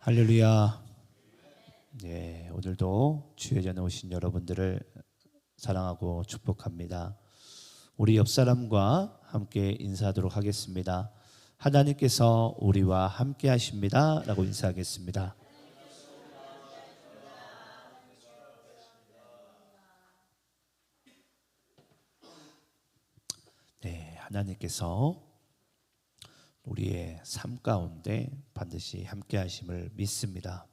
할렐루야. 네, 오늘도 주의 전에 오신 여러분들을 사랑하고 축복합니다. 우리 옆 사람과 함께 인사하도록 하겠습니다. 하나님께서 우리와 함께 하십니다 라고 인사하겠습니다. 네, 하나님께서 우리의 삶 가운데 반드시 함께 하심을 믿습니다.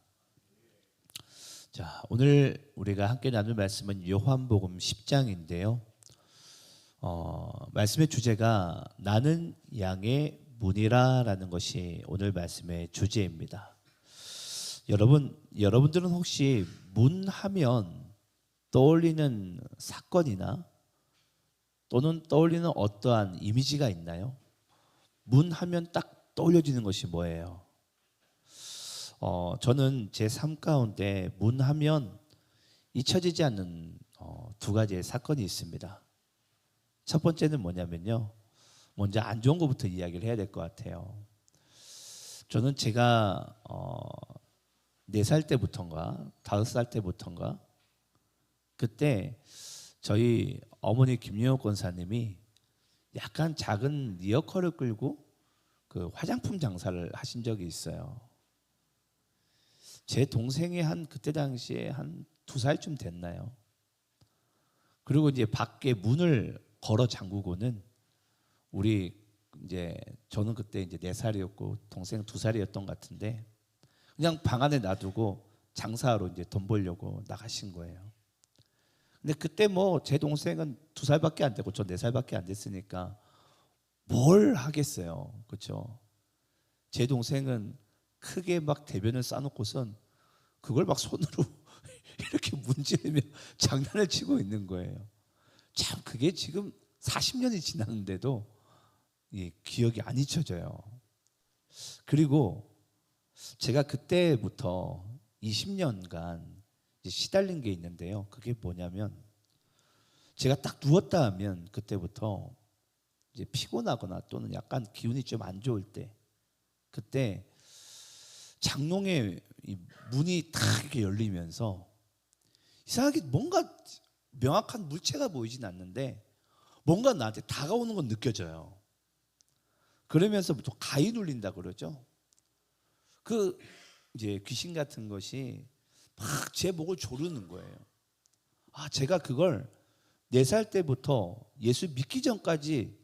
자, 오늘 우리가 함께 나눌 말씀은 요한복음 10장인데요. 말씀의 주제가 나는 양의 문이라라는 것이 오늘 말씀의 주제입니다. 여러분들은 혹시 문 하면 떠올리는 사건이나 또는 떠올리는 어떠한 이미지가 있나요? 문 하면 딱 떠올려지는 것이 뭐예요? 저는 제 삶 가운데 문 하면 잊혀지지 않는 두 가지의 사건이 있습니다. 첫 번째는 뭐냐면요. 먼저 안 좋은 것부터 이야기를 해야 될 것 같아요. 저는 제가 4살 때부터인가 5살 때부터인가 그때 저희 어머니 김영옥 권사님이 약간 작은 리어커를 끌고 그 화장품 장사를 하신 적이 있어요. 제 동생이 그때 당시에 한 2살쯤 됐나요? 그리고 이제 밖에 문을 걸어 잠그고는 저는 그때 이제 4살이었고 동생 2살이었던 것 같은데 그냥 방 안에 놔두고 장사하러 이제 돈 벌려고 나가신 거예요. 근데 그때 제 동생은 2살밖에 안 되고 저 4살밖에 안 됐으니까 뭘 하겠어요, 그렇죠? 제 동생은 크게 막 대변을 싸놓고선 그걸 막 손으로 이렇게 문지르며 장난을 치고 있는 거예요. 참 그게 지금 40년이 지났는데도 기억이 안 잊혀져요. 그리고 제가 그때부터 20년간 시달린 게 있는데요. 그게 뭐냐면 제가 딱 누웠다 하면 그때부터 이제 피곤하거나 또는 약간 기운이 좀 안 좋을 때 그때 장롱의 문이 탁 이렇게 열리면서 이상하게 뭔가 명확한 물체가 보이진 않는데 뭔가 나한테 다가오는 건 느껴져요. 그러면서 또 가위 눌린다 그러죠. 그 이제 귀신 같은 것이 막 제 목을 조르는 거예요. 제가 그걸 4살 때부터 예수 믿기 전까지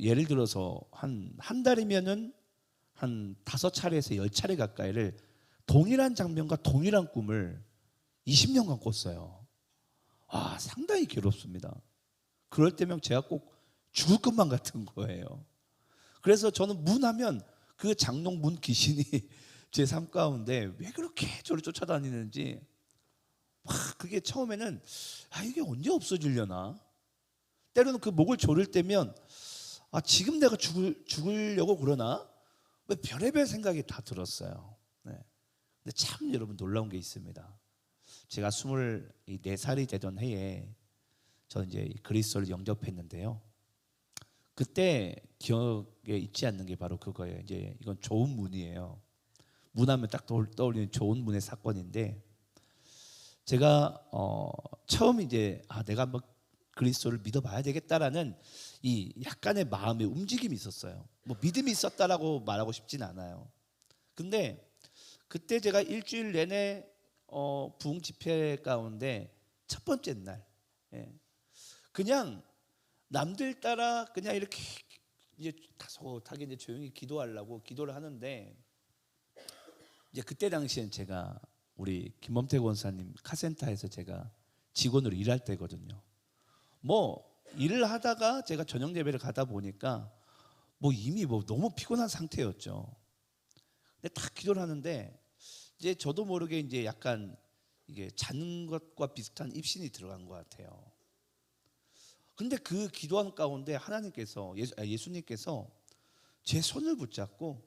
예를 들어서 한 달이면은 한 5차례에서 10차례 가까이를 동일한 장면과 동일한 꿈을 20년간 꿨어요. 상당히 괴롭습니다. 그럴 때면 제가 꼭 죽을 것만 같은 거예요. 그래서 저는 문 하면 그 장롱 문 귀신이 제 삶 가운데 왜 그렇게 저를 쫓아다니는지 그게 처음에는 이게 언제 없어지려나? 때로는 그 목을 조를 때면 지금 내가 죽으려고 그러나? 왜 별의별 생각이 다 들었어요. 네. 근데 참 여러분 놀라운 게 있습니다. 제가 24살이 되던 해에 저는 이제 그리스도를 영접했는데요. 그때 기억에 잊지 않는 게 바로 그거예요. 이제 이건 좋은 문이에요. 문하면 딱 떠올리는 좋은 문의 사건인데 제가 처음 이제 내가 한번 그리스도를 믿어봐야 되겠다라는 이 약간의 마음의 움직임이 있었어요. 믿음이 있었다라고 말하고 싶진 않아요. 근데 그때 제가 일주일 내내 부흥 집회 가운데 첫 번째 날 그냥 남들 따라 그냥 이렇게 이제 다소하게 이제 조용히 기도하려고 기도를 하는데 이제 그때 당시엔 제가 우리 김범태 권사님 카센터에서 제가 직원으로 일할 때거든요. 일을 하다가 제가 저녁 예배를 가다 보니까 이미 너무 피곤한 상태였죠. 근데 딱 기도를 하는데 이제 저도 모르게 이제 약간 이게 자는 것과 비슷한 입신이 들어간 것 같아요. 근데 그 기도하는 가운데 하나님께서 예수님께서 제 손을 붙잡고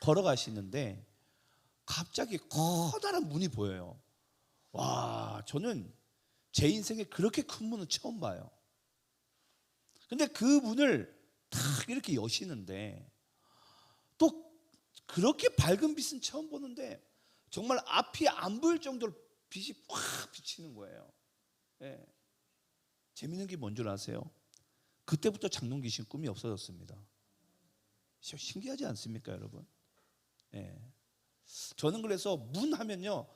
걸어가시는데 갑자기 커다란 문이 보여요. 저는 제 인생에 그렇게 큰 문은 처음 봐요. 근데 그 문을 탁 이렇게 여시는데 또 그렇게 밝은 빛은 처음 보는데 정말 앞이 안 보일 정도로 빛이 확 비치는 거예요. 예. 재밌는 게 뭔 줄 아세요? 그때부터 장롱 귀신 꿈이 없어졌습니다. 신기하지 않습니까, 여러분? 예. 저는 그래서 문 하면요,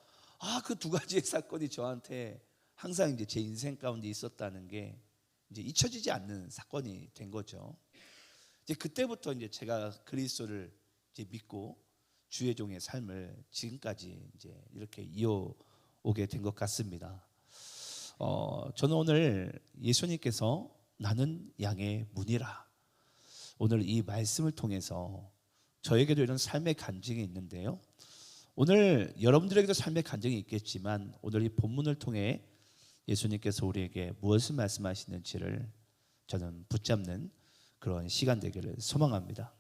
그 두 가지의 사건이 저한테 항상 이제 제 인생 가운데 있었다는 게 이제 잊혀지지 않는 사건이 된 거죠. 이제 그때부터 이제 제가 그리스도를 이제 믿고 주의 종의 삶을 지금까지 이제 이렇게 이어오게 된 것 같습니다. 저는 오늘 예수님께서 나는 양의 문이라, 오늘 이 말씀을 통해서 저에게도 이런 삶의 간증이 있는데요. 오늘 여러분들에게도 삶의 간증이 있겠지만 오늘 이 본문을 통해 예수님께서 우리에게 무엇을 말씀하시는지를 저는 붙잡는 그런 시간 되기를 소망합니다.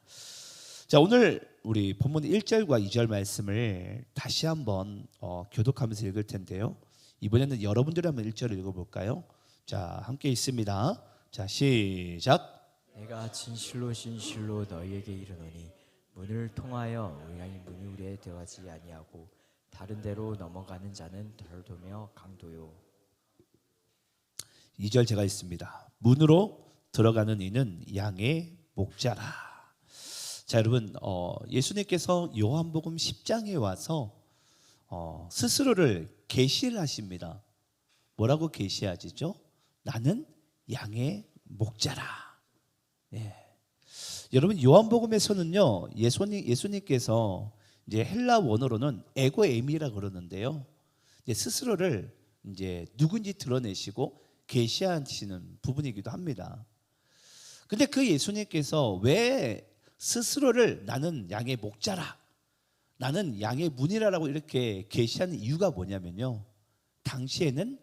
자, 오늘 우리 본문 1절과 2절 말씀을 다시 한번 교독하면서 읽을 텐데요. 이번에는 여러분들이 한번 1절을 읽어볼까요? 자, 함께 있습니다. 자, 시작. 내가 진실로 진실로 너희에게 이르노니 문을 통하여 우양이 문이 우리에 들어가지 아니하고 다른 데로 넘어가는 자는 덜도며 강도요. 2절 제가 있습니다. 문으로 들어가는 이는 양의 목자라. 자, 여러분, 예수님께서 요한복음 10장에 와서 스스로를 계시를 하십니다. 뭐라고 계시하시죠? 나는 양의 목자라. 예. 여러분, 요한복음에서는요, 예수님께서 이제 헬라 원어로는 에고 에미라 그러는데요, 이제 스스로를 이제 누군지 드러내시고 계시하시는 부분이기도 합니다. 근데 그 예수님께서 왜 스스로를 나는 양의 목자라, 나는 양의 문이라라고 이렇게 계시하는 이유가 뭐냐면요, 당시에는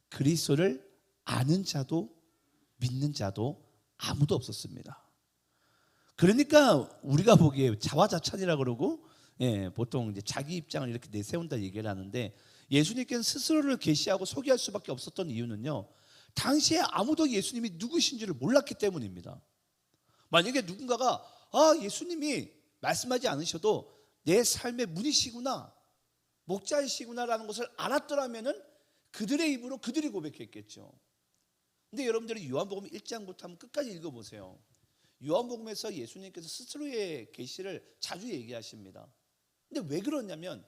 그리스도를 아는 자도 믿는 자도 아무도 없었습니다. 그러니까 우리가 보기에 자화자찬이라 그러고, 보통 이제 자기 입장을 이렇게 내세운다 얘기를 하는데, 예수님께서 스스로를 계시하고 소개할 수밖에 없었던 이유는요, 당시에 아무도 예수님이 누구신지를 몰랐기 때문입니다. 만약에 누군가가 예수님이 말씀하지 않으셔도 내 삶의 문이시구나, 목자이시구나라는 것을 알았더라면은 그들의 입으로 그들이 고백했겠죠. 근데 여러분들이 요한복음 1장부터 한번 끝까지 읽어보세요. 요한복음에서 예수님께서 스스로의 계시를 자주 얘기하십니다. 근데 왜 그러냐면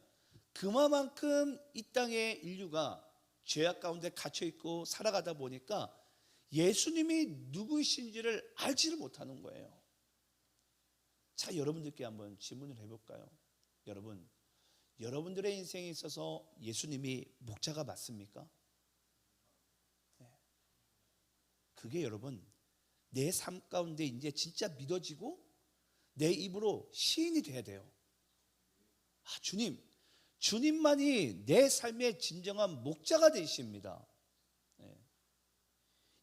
그만큼 이 땅의 인류가 죄악 가운데 갇혀 있고 살아가다 보니까 예수님이 누구이신지를 알지를 못하는 거예요. 자, 여러분들께 한번 질문을 해볼까요? 여러분, 여러분들의 인생에 있어서 예수님이 목자가 맞습니까? 그게 여러분 내 삶 가운데 이제 진짜 믿어지고 내 입으로 시인이 돼야 돼요. 주님만이 내 삶의 진정한 목자가 되십니다.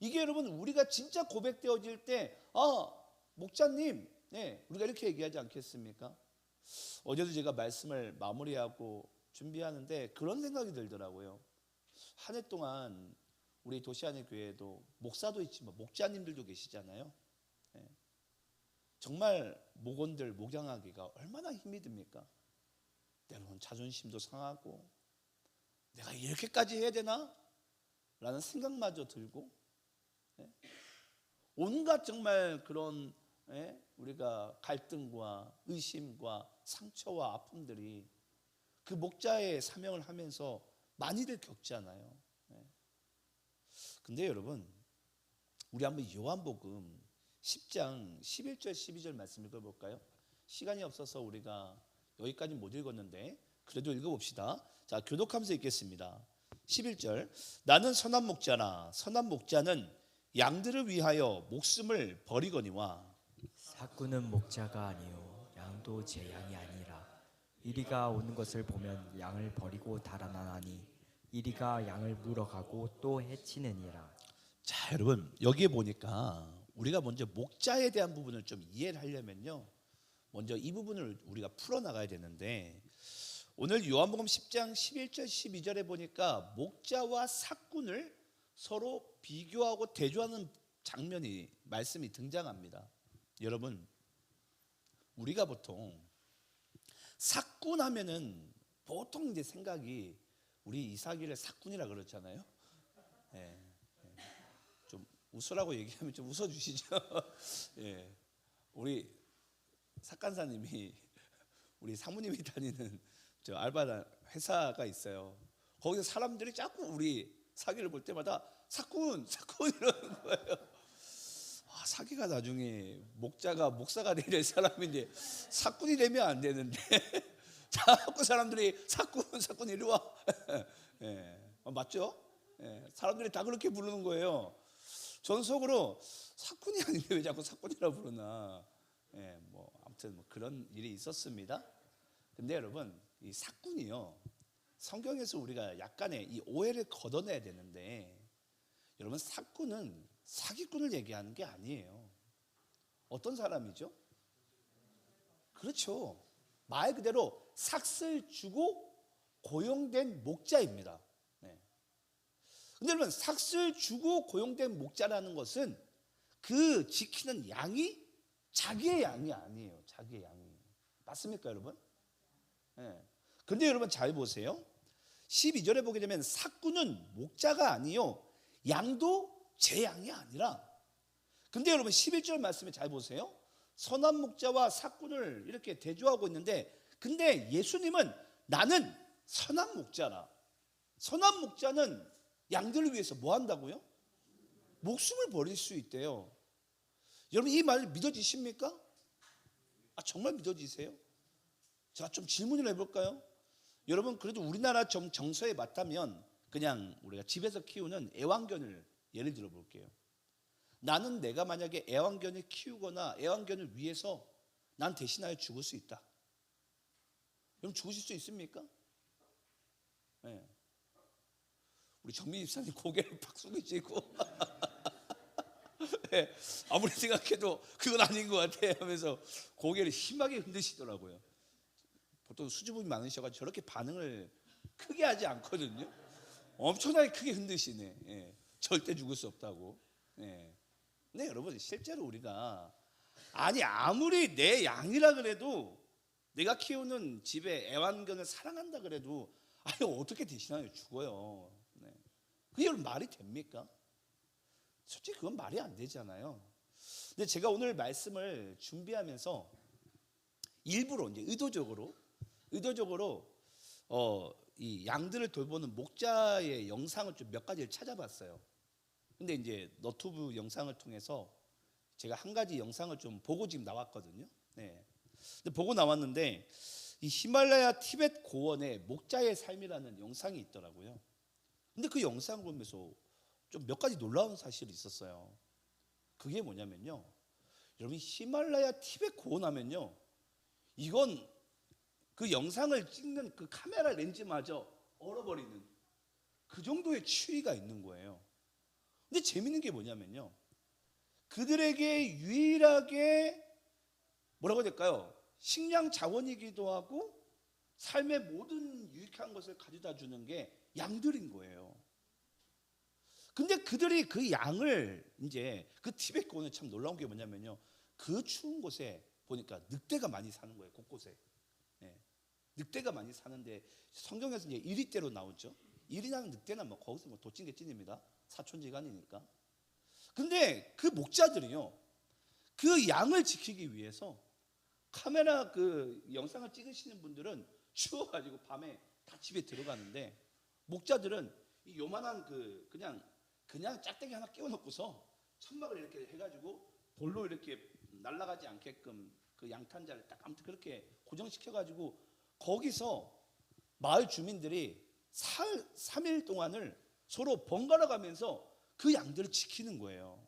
이게 여러분 우리가 진짜 고백되어질 때 목자님, 우리가 이렇게 얘기하지 않겠습니까? 어제도 제가 말씀을 마무리하고 준비하는데 그런 생각이 들더라고요. 한 해 동안 우리 도시안의 교회에도 목사도 있지만 목자님들도 계시잖아요. 정말 목원들 목장하기가 얼마나 힘이 듭니까? 때로는 자존심도 상하고 내가 이렇게까지 해야 되나? 라는 생각마저 들고, 온갖 정말 그런 우리가 갈등과 의심과 상처와 아픔들이 그 목자의 사명을 하면서 많이들 겪잖아요. 근데 여러분, 우리 한번 요한복음 10장 11절 12절 말씀 읽어볼까요? 시간이 없어서 우리가 여기까지 못 읽었는데 그래도 읽어봅시다. 자, 교독하면서 읽겠습니다. 11절, 나는 선한 목자라. 선한 목자는 양들을 위하여 목숨을 버리거니와. 사꾼은 목자가 아니요 양도 제 양이 아니라 이리가 오는 것을 보면 양을 버리고 달아나나니 이리가 양을 물어가고 또 해치느니라. 자, 여러분, 여기에 보니까 우리가 먼저 목자에 대한 부분을 좀 이해를 하려면요, 먼저 이 부분을 우리가 풀어나가야 되는데, 오늘 요한복음 10장 11절 12절에 보니까 목자와 사꾼을 서로 비교하고 대조하는 장면이, 말씀이 등장합니다. 여러분, 우리가 보통 사꾼 하면은 보통 이제 생각이 우리 이삭이를 사꾼이라 그러잖아요. 예, 예. 좀 웃으라고 얘기하면 좀 웃어주시죠. 예, 우리 삭간사님이 우리 사모님이 다니는 저 알바 회사가 있어요. 거기서 사람들이 자꾸 우리 사기를 볼 때마다 사꾼 이러는 거예요. 아, 사기가 나중에 목사가 될 사람인데 사꾼이 되면 안 되는데 자꾸 사람들이 사꾼 이리 와. 예, 맞죠? 예, 사람들이 다 그렇게 부르는 거예요. 전 속으로 사꾼이 아닌데 왜 자꾸 사꾼이라 부르나. 예, 뭐 아무튼 뭐 그런 일이 있었습니다. 근데 여러분, 이 사꾼이요, 성경에서 우리가 약간의 이 오해를 걷어내야 되는데, 여러분, 사꾼은 사기꾼을 얘기하는 게 아니에요. 어떤 사람이죠? 그렇죠. 말 그대로 삭슬 주고 고용된 목자입니다. 네. 근데 여러분, 삭슬 주고 고용된 목자라는 것은 그 지키는 양이 자기의 양이 아니에요. 자기의 양이. 맞습니까, 여러분? 네. 근데 여러분 잘 보세요. 12절에 보게 되면 사꾼은 목자가 아니요 양도 제 양이 아니라. 근데 여러분 11절 말씀에 잘 보세요. 선한 목자와 사꾼을 이렇게 대조하고 있는데, 근데 예수님은 나는 선한 목자라. 선한 목자는 양들을 위해서 뭐 한다고요? 목숨을 버릴 수 있대요. 여러분 이 말 믿어지십니까? 아, 정말 믿어지세요? 자, 좀 질문을 해볼까요? 여러분, 그래도 우리나라 정서에 맞다면 그냥 우리가 집에서 키우는 애완견을 예를 들어 볼게요. 나는 내가 만약에 애완견을 키우거나 애완견을 위해서 난 대신하여 죽을 수 있다. 여러분 죽으실 수 있습니까? 네. 우리 정민 집사님 고개를 팍 숙이시고 네, 아무리 생각해도 그건 아닌 것 같아 하면서 고개를 심하게 흔드시더라고요. 보통 수줍음이 많으셔가지고 저렇게 반응을 크게 하지 않거든요. 엄청나게 크게 흔드시네. 예, 절대 죽을 수 없다고. 예. 근데 여러분 실제로 우리가 아무리 내 양이라 그래도, 내가 키우는 집에 애완견을 사랑한다 그래도 어떻게 대신하여 죽어요. 네. 그게 여러분 말이 됩니까? 솔직히 그건 말이 안 되잖아요. 근데 제가 오늘 말씀을 준비하면서 일부러 이제 의도적으로 이 양들을 돌보는 목자의 영상을 좀 몇 가지를 찾아봤어요. 근데 이제 너튜브 영상을 통해서 제가 한 가지 영상을 좀 보고 지금 나왔거든요. 네. 근데 보고 나왔는데 이 히말라야 티벳 고원의 목자의 삶이라는 영상이 있더라고요. 근데 그 영상을 보면서 좀 몇 가지 놀라운 사실이 있었어요. 그게 뭐냐면요, 여러분 히말라야 티벳 고원 하면요, 이건 그 영상을 찍는 그 카메라 렌즈마저 얼어버리는 그 정도의 추위가 있는 거예요. 근데 재밌는 게 뭐냐면요, 그들에게 유일하게 뭐라고 해야 될까요? 식량 자원이기도 하고 삶의 모든 유익한 것을 가져다 주는 게 양들인 거예요. 근데 그들이 그 양을 이제 그 티벳 고원에 참 놀라운 게 뭐냐면요, 그 추운 곳에 보니까 늑대가 많이 사는 거예요. 곳곳에. 네. 늑대가 많이 사는데 성경에서 이제 이리떼로 나오죠. 이리나는 늑대나 뭐 거기서 뭐 도찐개찐입니다. 사촌지간이니까. 근데 그 목자들이요, 그 양을 지키기 위해서 카메라 그 영상을 찍으시는 분들은 추워가지고 밤에 다 집에 들어가는데, 목자들은 이 요만한 그 그냥 짝대기 하나 끼워놓고서 천막을 이렇게 해가지고 돌로 이렇게 날아가지 않게끔 그 양탄자를 딱 아무튼 그렇게 고정시켜가지고 거기서 마을 주민들이 3일 동안을 서로 번갈아 가면서 그 양들을 지키는 거예요.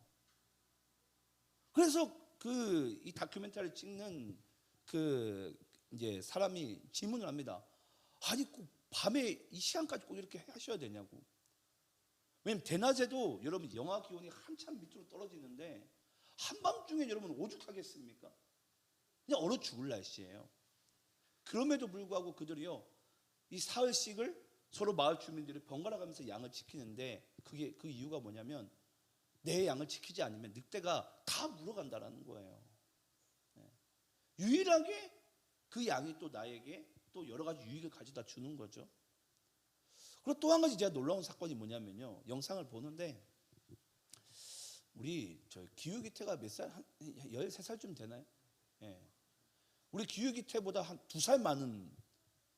그래서 그 이 다큐멘터리를 찍는 그 이제 사람이 질문을 합니다. 아니 꼭 밤에 이 시간까지 꼭 이렇게 하셔야 되냐고. 왜냐면 대낮에도 여러분 영하 기온이 한참 밑으로 떨어지는데 한밤중에 여러분 오죽하겠습니까? 그냥 얼어 죽을 날씨예요. 그럼에도 불구하고 그들이요, 이 사흘씩을 서로 마을 주민들이 번갈아 가면서 양을 지키는데, 그게 그 이유가 뭐냐면 내 양을 지키지 않으면 늑대가 다 물어간다라는 거예요. 유일하게 그 양이 또 나에게 또 여러 가지 유익을 가져다 주는 거죠. 그리고 또 한 가지 제가 놀라운 사건이 뭐냐면요. 영상을 보는데 우리 저 기후기태가 몇 살? 한 13살쯤 되나요? 예. 우리 기후기태보다 한 2살 많은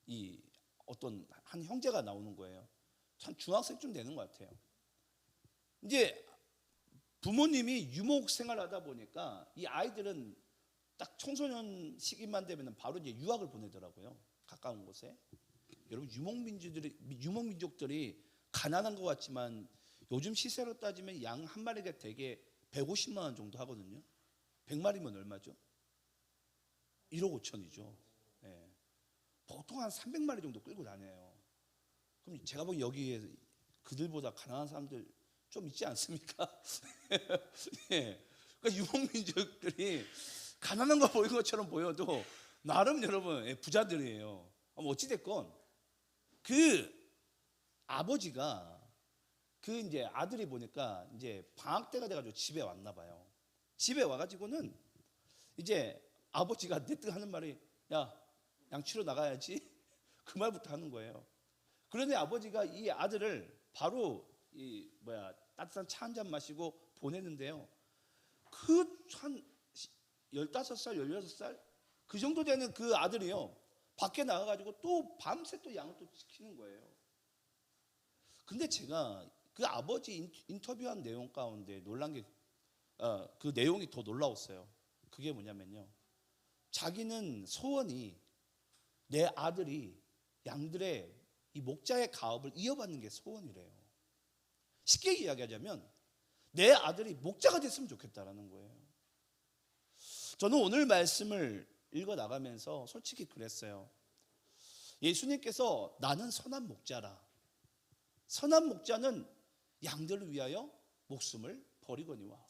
이 어떤 한 형제가 나오는 거예요. 참 중학생쯤 되는 것 같아요. 이제 부모님이 유목 생활하다 보니까 이 아이들은 딱 청소년 시기만 되면 바로 이제 유학을 보내더라고요. 가까운 곳에. 여러분 유목민족들이 가난한 것 같지만 요즘 시세로 따지면 양 한 마리가 대개 150만 원 정도 하거든요. 100마리면 얼마죠? 1억 5천이죠. 예. 보통 한 300마리 정도 끌고 다녀요. 그럼 제가 보기 여기에 그들보다 가난한 사람들 좀 있지 않습니까? 예. 그러니까 유목민족들이 가난한 거 보이는 것처럼 보여도 나름 여러분 부자들이에요. 어찌됐건 그 아버지가 그 이제 아들이 보니까 이제 방학 때가 돼가지고 집에 왔나 봐요. 집에 와가지고는 이제 아버지가 내뜩 하는 말이 야 양치러 나가야지 그 말부터 하는 거예요. 그런데 아버지가 이 아들을 바로 이 따뜻한 차 한 잔 마시고 보내는데요. 그 한 15살, 16살 그 정도 되는 그 아들이요. 밖에 나가가지고 또 밤새 또 양을 또 지키는 거예요. 근데 제가 그 아버지 인터뷰한 내용 가운데 놀란 게 그 내용이 더 놀라웠어요. 그게 뭐냐면요. 자기는 소원이 내 아들이 양들의 이 목자의 가업을 이어받는 게 소원이래요. 쉽게 이야기하자면 내 아들이 목자가 됐으면 좋겠다라는 거예요. 저는 오늘 말씀을 읽어 나가면서 솔직히 그랬어요. 예수님께서 나는 선한 목자라. 선한 목자는 양들을 위하여 목숨을 버리거니와.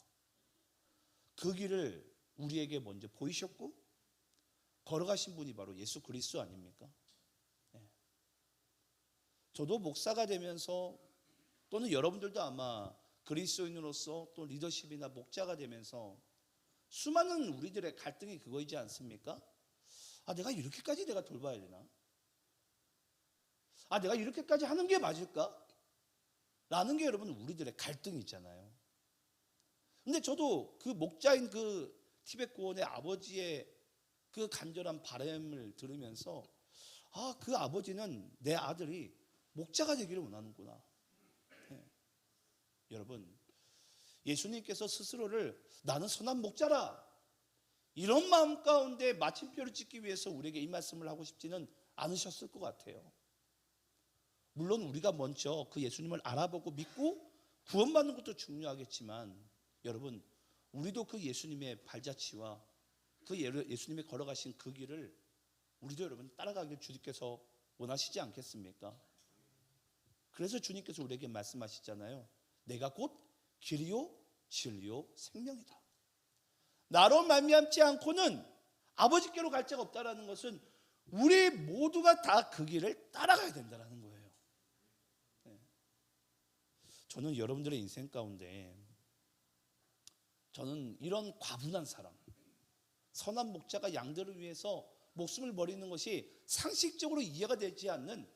그 길을 우리에게 먼저 보이셨고 걸어가신 분이 바로 예수 그리스도 아닙니까? 네. 저도 목사가 되면서 또는 여러분들도 아마 그리스도인으로서 또 리더십이나 목자가 되면서 수많은 우리들의 갈등이 그거이지 않습니까? 내가 이렇게까지 내가 돌봐야 되나? 내가 이렇게까지 하는 게 맞을까? 라는 게 여러분 우리들의 갈등이 있잖아요. 근데 저도 그 목자인 그 티벳 고원의 아버지의 그 간절한 바람을 들으면서 그 아버지는 내 아들이 목자가 되기를 원하는구나. 네. 여러분 예수님께서 스스로를 나는 선한 목자라 이런 마음 가운데 마침표를 찍기 위해서 우리에게 이 말씀을 하고 싶지는 않으셨을 것 같아요. 물론 우리가 먼저 그 예수님을 알아보고 믿고 구원받는 것도 중요하겠지만 여러분 우리도 그 예수님의 발자취와 그 예수님이 걸어가신 그 길을 우리도 여러분 따라가길 주님께서 원하시지 않겠습니까? 그래서 주님께서 우리에게 말씀하시잖아요. 내가 곧 길이요 진리요 생명이다. 나로 말미암지 않고는 아버지께로 갈 자가 없다라는 것은 우리 모두가 다 그 길을 따라가야 된다라는 거예요. 저는 여러분들의 인생 가운데 저는 이런 과분한 사랑, 선한 목자가 양들을 위해서 목숨을 버리는 것이 상식적으로 이해가 되지 않는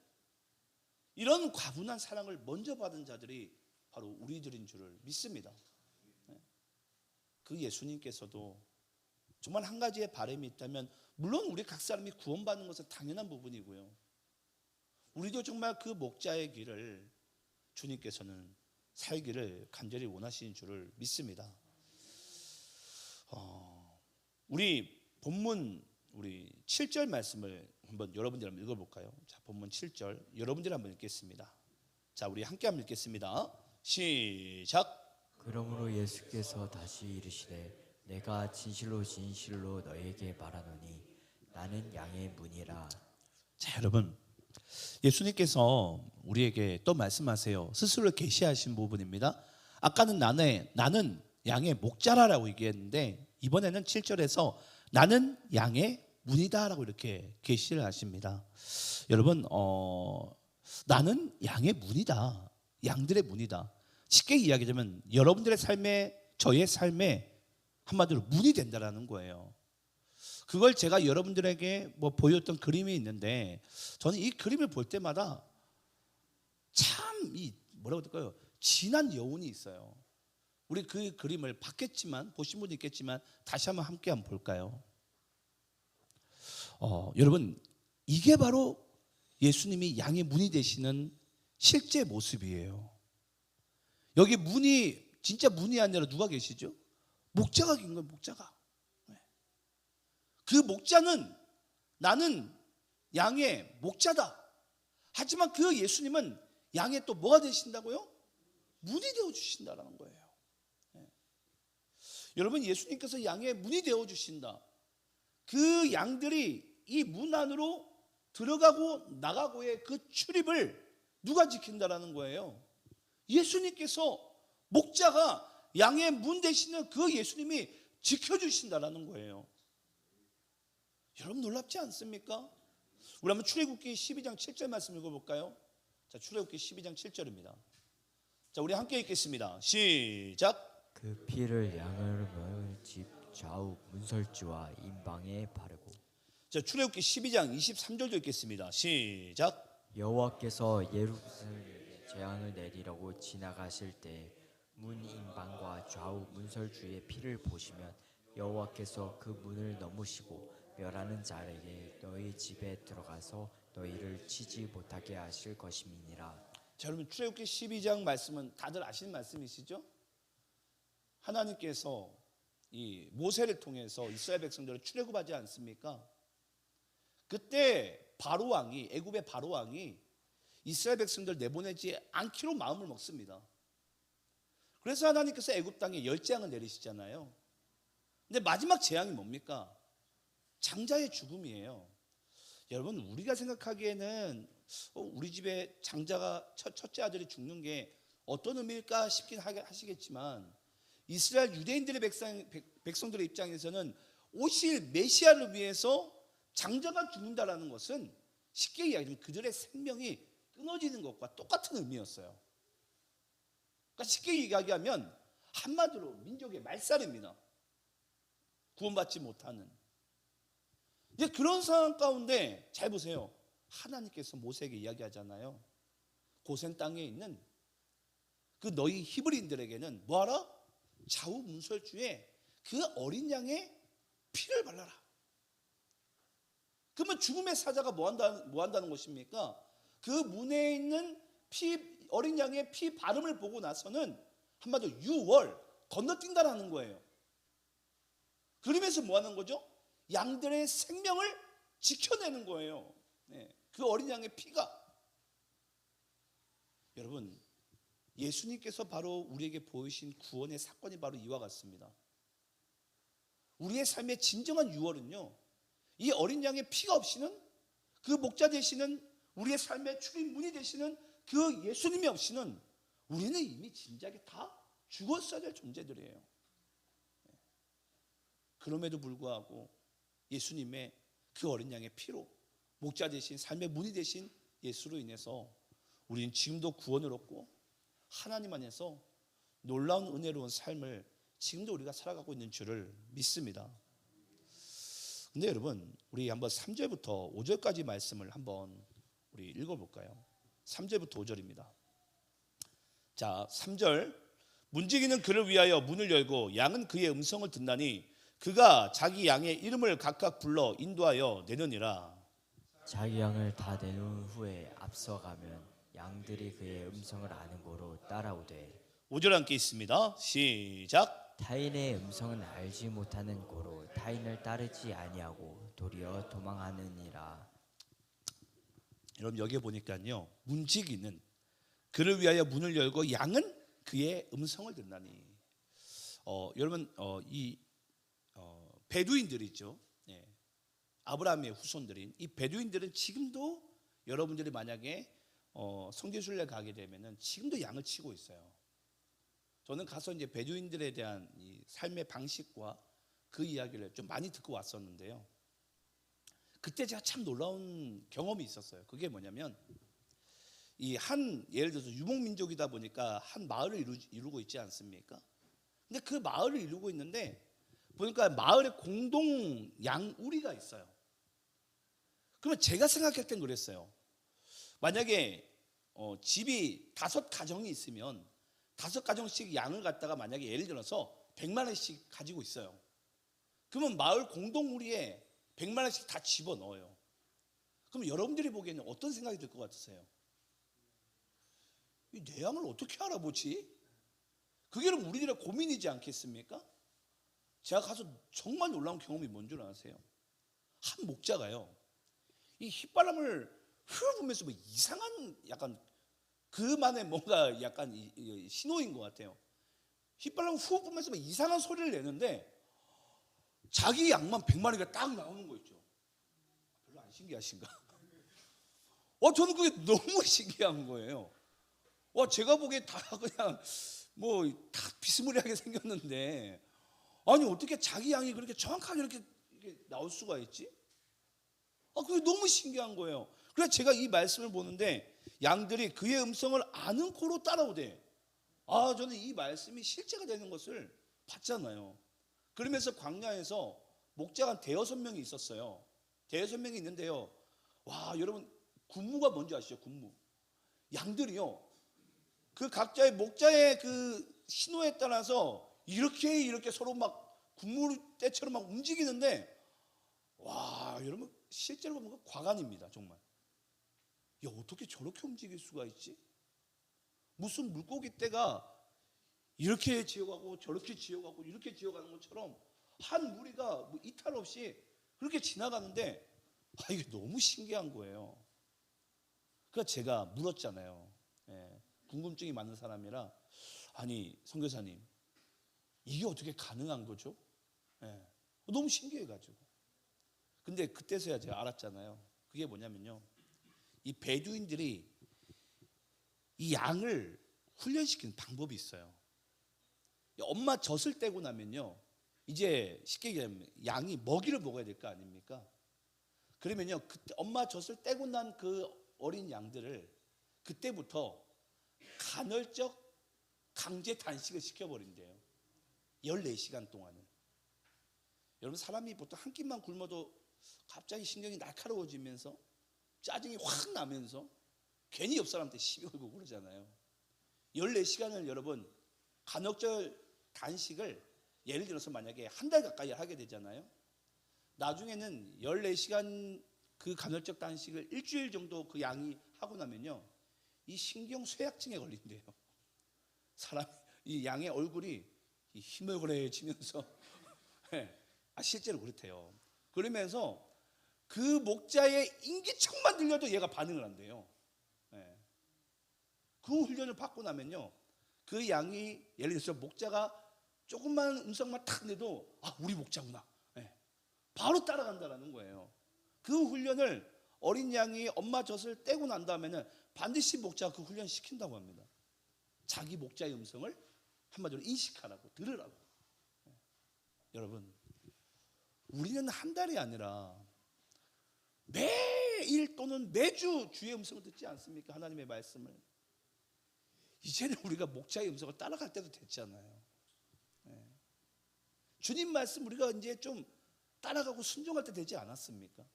이런 과분한 사랑을 먼저 받은 자들이 바로 우리들인 줄을 믿습니다. 그 예수님께서도 정말 한 가지의 바람이 있다면 물론 우리 각 사람이 구원받는 것은 당연한 부분이고요. 우리도 정말 그 목자의 길을 주님께서는 살기를 간절히 원하시는 줄을 믿습니다. 우리 본문 우리 7절 말씀을 한번 여러분들 한번 읽어볼까요? 자, 본문 7절 여러분들 한번 읽겠습니다. 자, 우리 함께 한번 읽겠습니다. 시작. 그러므로 예수께서 다시 이르시되 내가 진실로 진실로 너에게 말하노니 나는 양의 문이라. 자, 여러분 예수님께서 우리에게 또 말씀하세요. 스스로 계시하신 부분입니다. 아까는 나는 양의 목자라라고 얘기했는데 이번에는 7절에서 나는 양의 문이다라고 이렇게 계시를 하십니다. 여러분 나는 양의 문이다. 양들의 문이다. 쉽게 이야기하자면 여러분들의 삶에 저의 삶에 한마디로 문이 된다라는 거예요. 그걸 제가 여러분들에게 뭐 보였던 그림이 있는데 저는 이 그림을 볼 때마다 참 이 뭐라고 할까요? 진한 여운이 있어요. 우리 그 그림을 봤겠지만 보신 분도 있겠지만 다시 한번 함께 한번 볼까요? 여러분 이게 바로 예수님이 양의 문이 되시는 실제 모습이에요. 여기 문이 진짜 문이 아니라 누가 계시죠? 목자가 계신 거예요. 목자가. 그 목자는 나는 양의 목자다. 하지만 그 예수님은 양의 또 뭐가 되신다고요? 문이 되어 주신다라는 거예요. 여러분 예수님께서 양의 문이 되어 주신다. 그 양들이 이 문 안으로 들어가고 나가고의 그 출입을 누가 지킨다라는 거예요? 예수님께서 목자가 양의 문 되시는 그 예수님이 지켜주신다라는 거예요. 여러분 놀랍지 않습니까? 우리 한번 출애굽기 12장 7절 말씀 읽어볼까요? 자, 출애굽기 12장 7절입니다. 자, 우리 함께 읽겠습니다. 시작. 그 피를 양을 모을 집 좌우 문설주와 임방에 바르고. 자, 출애굽기 12장 23절도 읽겠습니다. 시작. 여호와께서 예루살렘에 재앙을 내리려고 지나가실 때 문 임방과 좌우 문설주의 피를 보시면 여호와께서 그 문을 넘으시고 멸하는 자에게 너희 집에 들어가서 너희를 치지 못하게 하실 것임이니라. 자, 여러분 출애굽기 12장 말씀은 다들 아시는 말씀이시죠? 하나님께서 이 모세를 통해서 이스라엘 백성들을 출애굽하지 않습니까? 그때 바로 왕이 애굽의 바로 왕이 이스라엘 백성들 내보내지 않기로 마음을 먹습니다. 그래서 하나님께서 애굽 땅에 열 재앙을 내리시잖아요. 근데 마지막 재앙이 뭡니까? 장자의 죽음이에요. 여러분 우리가 생각하기에는 우리 집에 장자가 첫째 아들이 죽는 게 어떤 의미일까 싶긴 하시겠지만 이스라엘 유대인들의 백성들의 입장에서는 오실 메시아를 위해서 장자가 죽는다라는 것은 쉽게 이야기하면 그들의 생명이 끊어지는 것과 똑같은 의미였어요. 그러니까 쉽게 이야기하면 한마디로 민족의 말살입니다. 구원받지 못하는. 이제 그런 상황 가운데 잘 보세요. 하나님께서 모세에게 이야기하잖아요. 고센 땅에 있는 그 너희 히브리인들에게는 뭐하라? 좌우 문설주에 그 어린 양의 피를 발라라. 그러면 죽음의 사자가 뭐 한다는 것입니까? 그 문에 있는 어린 양의 피 발음을 보고 나서는 한마디로 유월 건너뛴다라는 거예요. 그러면서 뭐 하는 거죠? 양들의 생명을 지켜내는 거예요. 그 어린 양의 피가. 여러분 예수님께서 바로 우리에게 보이신 구원의 사건이 바로 이와 같습니다. 우리의 삶의 진정한 유월은요, 이 어린 양의 피가 없이는, 그 목자 되시는 우리의 삶의 출입문이 되시는 그 예수님이 없이는 우리는 이미 진작에 다 죽었어야 될 존재들이에요. 그럼에도 불구하고 예수님의 그 어린 양의 피로, 목자 되신 삶의 문이 되신 예수로 인해서 우리는 지금도 구원을 얻고 하나님 안에서 놀라운 은혜로운 삶을 지금도 우리가 살아가고 있는 줄을 믿습니다. 근데 여러분 우리 한번 3절부터 5절까지 말씀을 한번 우리 읽어볼까요? 3절부터 5절입니다. 자, 3절. 문지기는 그를 위하여 문을 열고 양은 그의 음성을 듣나니 그가 자기 양의 이름을 각각 불러 인도하여 내느니라. 자기 양을 다 내놓은 후에 앞서가면 양들이 그의 음성을 아는 고로 따라오되. 5절 함께 있습니다. 시작. 타인의 음성은 알지 못하는 고로 타인을 따르지 아니하고 도리어 도망하느니라. 여러분 여기에 보니까요, 문지기는 그를 위하여 문을 열고 양은 그의 음성을 듣나니. 여러분 이 베두인들이죠. 아브라함의 후손들인 이 베두인들은 지금도 여러분들이 만약에 성지순례 가게 되면은 지금도 양을 치고 있어요. 저는 가서 이제 베두인들에 대한 이 삶의 방식과 그 이야기를 좀 많이 듣고 왔었는데요. 그때 제가 참 놀라운 경험이 있었어요. 그게 뭐냐면 이 예를 들어서 유목민족이다 보니까 한 마을을 이루고 있지 않습니까? 근데 그 마을을 이루고 있는데 보니까 마을에 공동 양우리가 있어요. 그러면 제가 생각할 땐 그랬어요. 만약에 집이 5가정이 있으면 5가정씩 양을 갖다가 만약에 예를 들어서 100만 원씩 가지고 있어요. 그러면 마을 공동우리에 100만 원씩 다 집어넣어요. 그럼 여러분들이 보기에는 어떤 생각이 들 것 같으세요? 내 양을 어떻게 알아보지? 그게 우리들의 고민이지 않겠습니까? 제가 가서 정말 놀라운 경험이 뭔 줄 아세요? 한 목자가요, 이 휘바람을 휘어보면서 뭐 이상한 약간 그만의 뭔가 약간 신호인 것 같아요. 휘바람을 후 불면서 뭐 이상한 소리를 내는데 자기 양만 100마리가 딱 나오는 거 있죠. 별로 안 신기하신가? 저는 그게 너무 신기한 거예요. 제가 보기에 다 그냥 뭐 다 비스무리하게 생겼는데, 아니 어떻게 자기 양이 그렇게 정확하게 이렇게 나올 수가 있지? 그게 너무 신기한 거예요. 그래서 제가 이 말씀을 보는데 양들이 그의 음성을 아는 코로 따라오대. 저는 이 말씀이 실제가 되는 것을 봤잖아요. 그러면서 광야에서 목자가 한 5명이 있었어요. 5명이 있는데요, 와, 여러분, 군무가 뭔지 아시죠? 군무. 양들이요, 그 각자의 목자의 그 신호에 따라서 이렇게 서로 막 군무 때처럼 막 움직이는데, 와, 여러분, 실제로 보면 과간입니다. 정말. 어떻게 저렇게 움직일 수가 있지? 무슨 물고기 떼가 이렇게 지어가고 저렇게 지어가고 이렇게 지어가는 것처럼 한 무리가 뭐 이탈 없이 그렇게 지나가는데, 이게 너무 신기한 거예요. 그래서 제가 물었잖아요. 궁금증이 많은 사람이라, 아니 선교사님, 이게 어떻게 가능한 거죠? 너무 신기해가지고. 근데 그때서야 제가 알았잖아요. 그게 뭐냐면요, 이 베두인들이 이 양을 훈련시키는 방법이 있어요. 엄마 젖을 떼고 나면요, 이제 쉽게 얘기하면 양이 먹이를 먹어야 될 거 아닙니까? 그러면요, 그때 엄마 젖을 떼고 난 그 어린 양들을 그때부터 간헐적 강제 단식을 시켜버린대요. 14시간 동안을. 여러분, 사람이 보통 한 끼만 굶어도 갑자기 신경이 날카로워지면서 짜증이 확 나면서 괜히 옆 사람한테 시비 걸고 그러잖아요. 14시간을 여러분 간헐적 단식을 예를 들어서 만약에 한 달 가까이 하게 되잖아요. 나중에는 14시간 그 간헐적 단식을 일주일 정도 그 양이 하고 나면요, 이 신경 쇠약증에 걸린대요. 이 양의 얼굴이 희멀거려지면서 실제로 그렇대요. 그러면서 그 목자의 인기척만 들려도 얘가 반응을 한대요. 그 훈련을 받고 나면요, 그 양이 예를 들어서 목자가 조금만 음성만 탁 내도 우리 목자구나, 바로 따라간다는 거예요. 그 훈련을 어린 양이 엄마 젖을 떼고 난 다음에는 반드시 목자가 그 훈련 시킨다고 합니다. 자기 목자의 음성을 한마디로 인식하라고, 들으라고. 여러분, 우리는 한 달이 아니라 매일 또는 매주 주의 음성을 듣지 않습니까? 하나님의 말씀을. 이제는 우리가 목자의 음성을 따라갈 때도 됐잖아요. 주님 말씀 우리가 이제 좀 따라가고 순종할 때 되지 않았습니까?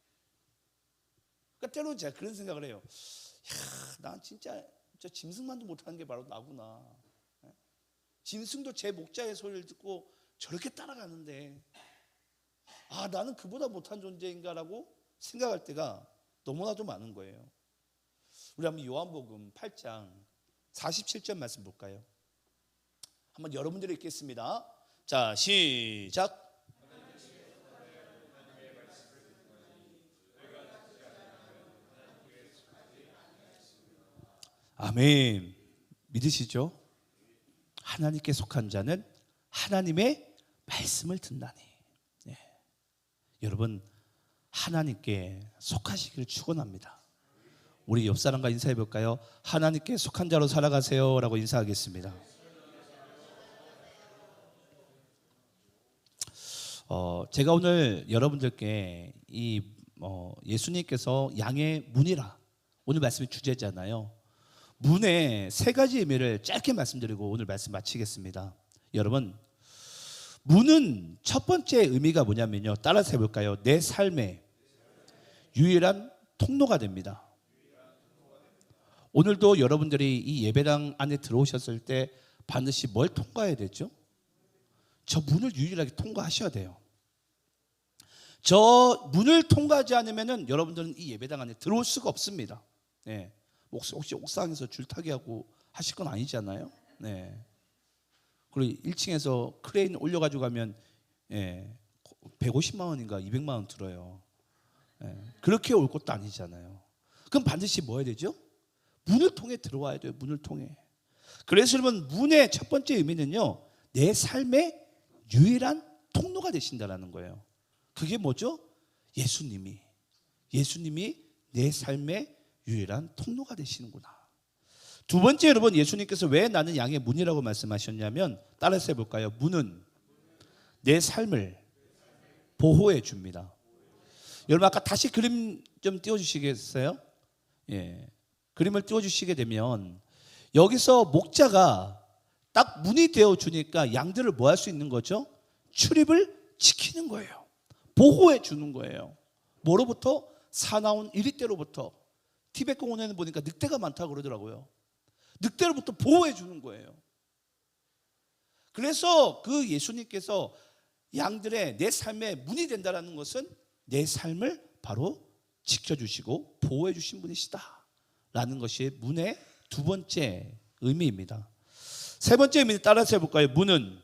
그러니까 때로는 제가 그런 생각을 해요. 난 진짜 짐승만도 못하는 게 바로 나구나. 짐승도 제 목자의 소리를 듣고 저렇게 따라가는데, 나는 그보다 못한 존재인가라고 생각할 때가 너무나도 많은 거예요. 우리 한번 요한복음 8장 47절 말씀 볼까요? 한번 여러분들이 읽겠습니다. 자, 시작. 아멘. 믿으시죠? 하나님께 속한 자는 하나님의 말씀을 듣나니. 여러분, 하나님께 속하시기를 축원합니다. 우리 옆 사람과 인사해 볼까요? 하나님께 속한 자로 살아가세요 라고 인사하겠습니다. 제가 오늘 여러분들께 예수님께서 양의 문이라, 오늘 말씀의 주제잖아요. 문의 3가지 의미를 짧게 말씀드리고 오늘 말씀 마치겠습니다. 여러분, 문은 첫 번째 의미가 뭐냐면요. 따라서 해볼까요? 내 삶의 유일한 통로가 됩니다. 오늘도 여러분들이 이 예배당 안에 들어오셨을 때 반드시 뭘 통과해야 되죠? 저 문을 유일하게 통과하셔야 돼요. 저 문을 통과하지 않으면 여러분들은 이 예배당 안에 들어올 수가 없습니다. 네. 혹시 옥상에서 줄타기 하고 하실 건 아니잖아요. 네. 그리고 1층에서 크레인 올려가지고 가면 150만 원인가 200만 원 들어요. 그렇게 올 것도 아니잖아요. 그럼 반드시 뭐 해야 되죠? 문을 통해 들어와야 돼요. 문을 통해. 그래서 여러분 문의 첫 번째 의미는요. 내 삶의 유일한 통로가 되신다라는 거예요. 그게 뭐죠? 예수님이 내 삶의 유일한 통로가 되시는구나. 두 번째 여러분 예수님께서 왜 나는 양의 문이라고 말씀하셨냐면 따라서 해볼까요? 문은 내 삶을 보호해 줍니다. 여러분 아까 다시 그림 좀 띄워주시겠어요? 예, 그림을 띄워주시게 되면 여기서 목자가 딱 문이 되어 주니까 양들을 뭐 할 수 있는 거죠? 출입을 지키는 거예요. 보호해 주는 거예요. 뭐로부터? 사나운 이리떼로부터. 티베트 공원에는 보니까 늑대가 많다고 그러더라고요. 늑대로부터 보호해 주는 거예요. 그래서 그 예수님께서 양들의 내 삶의 문이 된다는 것은 내 삶을 바로 지켜주시고 보호해 주신 분이시다 라는 것이 문의 두 번째 의미입니다. 세 번째 의미는 따라서 해볼까요? 문은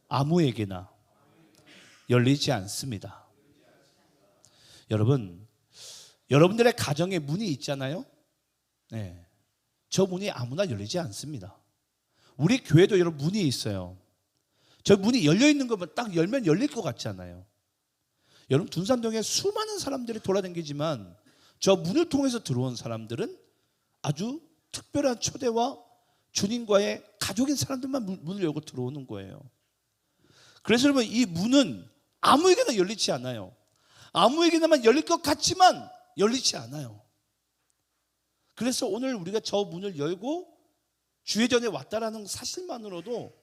아무에게나 열리지 않습니다. 여러분, 여러분들의 가정에 문이 있잖아요. 네. 저 문이 아무나 열리지 않습니다. 우리 교회도 여러분 문이 있어요. 저 문이 열려 있는 것만 딱 열면 열릴 것 같지 않아요? 여러분 둔산동에 수많은 사람들이 돌아다니지만 저 문을 통해서 들어온 사람들은 아주 특별한 초대와 주님과의 가족인 사람들만 문을 열고 들어오는 거예요. 그래서 여러분 이 문은 아무에게나 열리지 않아요. 아무에게나만 열릴 것 같지만 열리지 않아요. 그래서 오늘 우리가 저 문을 열고 주의 전에 왔다라는 사실만으로도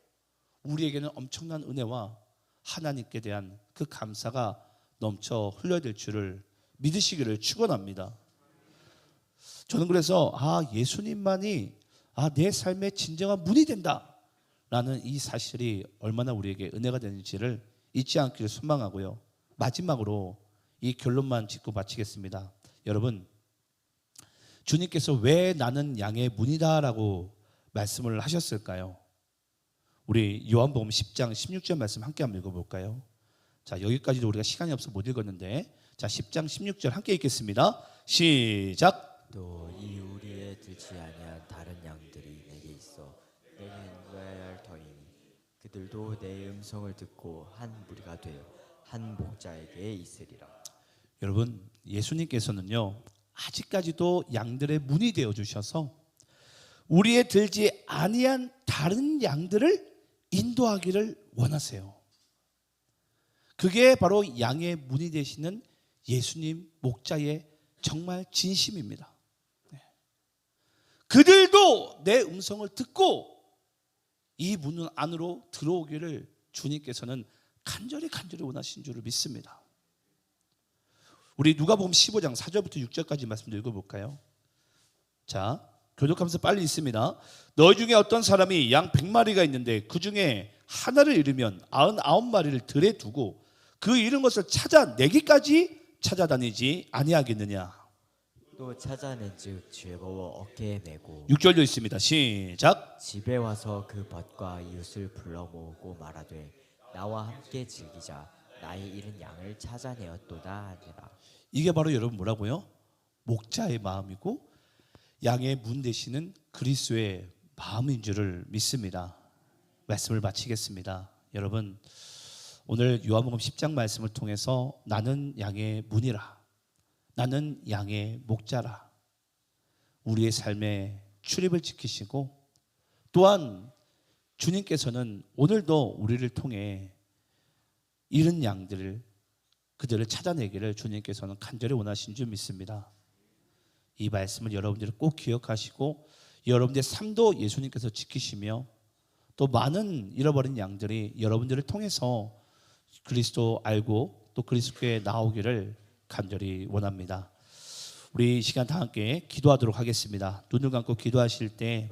우리에게는 엄청난 은혜와 하나님께 대한 그 감사가 넘쳐 흘러야 줄을 믿으시기를 축원합니다. 저는 그래서 예수님만이 내 삶의 진정한 문이 된다라는 이 사실이 얼마나 우리에게 은혜가 되는지를 잊지 않기를 소망하고요. 마지막으로 이 결론만 짚고 마치겠습니다. 여러분, 주님께서 왜 나는 양의 문이다라고 말씀을 하셨을까요? 우리 요한복음 10장 16절 말씀 함께 한번 읽어볼까요? 자, 여기까지도 우리가 시간이 없어 못 읽었는데, 자 10장 16절 함께 읽겠습니다. 시작. 또 이 우리에 들지 아니한 다른 양들이 내게 있어 내게 인도해야 할 터이니 그들도 내 음성을 듣고 한 무리가 되어 한 목자에게 있으리라. 여러분, 예수님께서는요 아직까지도 양들의 문이 되어 주셔서 우리에 들지 아니한 다른 양들을 인도하기를 원하세요. 그게 바로 양의 문이 되시는 예수님 목자의 정말 진심입니다. 그들도 내 음성을 듣고 이 문 안으로 들어오기를 주님께서는 간절히 원하신 줄을 믿습니다. 우리 누가복음 15장 4절부터 6절까지 말씀 읽어볼까요? 자, 교독하면서 빨리 있습니다. 너희 중에 어떤 사람이 양 100마리가 있는데 그 중에 하나를 잃으면 99마리를 들에 두고 그 잃은 것을 찾아내기까지 찾아다니지 아니하겠느냐. 또 찾아낸즉 죄버워 어깨에 메고 6절도 있습니다. 시작. 집에 와서 그 벗과 이웃을 불러 모으고 말하되 나와 함께 즐기자 나의 잃은 양을 찾아내었도다 하니라. 이게 바로 여러분 뭐라고요? 목자의 마음이고 양의 문 되시는 그리스도의 마음인 줄을 믿습니다. 말씀을 마치겠습니다. 여러분, 오늘 요한복음 10장 말씀을 통해서 나는 양의 문이라, 나는 양의 목자라, 우리의 삶에 출입을 지키시고 또한 주님께서는 오늘도 우리를 통해 잃은 양들을 그들을 찾아내기를 주님께서는 간절히 원하신 줄 믿습니다. 이 말씀을 여러분들이 꼭 기억하시고 여러분들의 삶도 예수님께서 지키시며 또 많은 잃어버린 양들이 여러분들을 통해서 그리스도 알고 또 그리스도께 나오기를 간절히 원합니다. 우리 이 시간 다 함께 기도하도록 하겠습니다. 눈을 감고 기도하실 때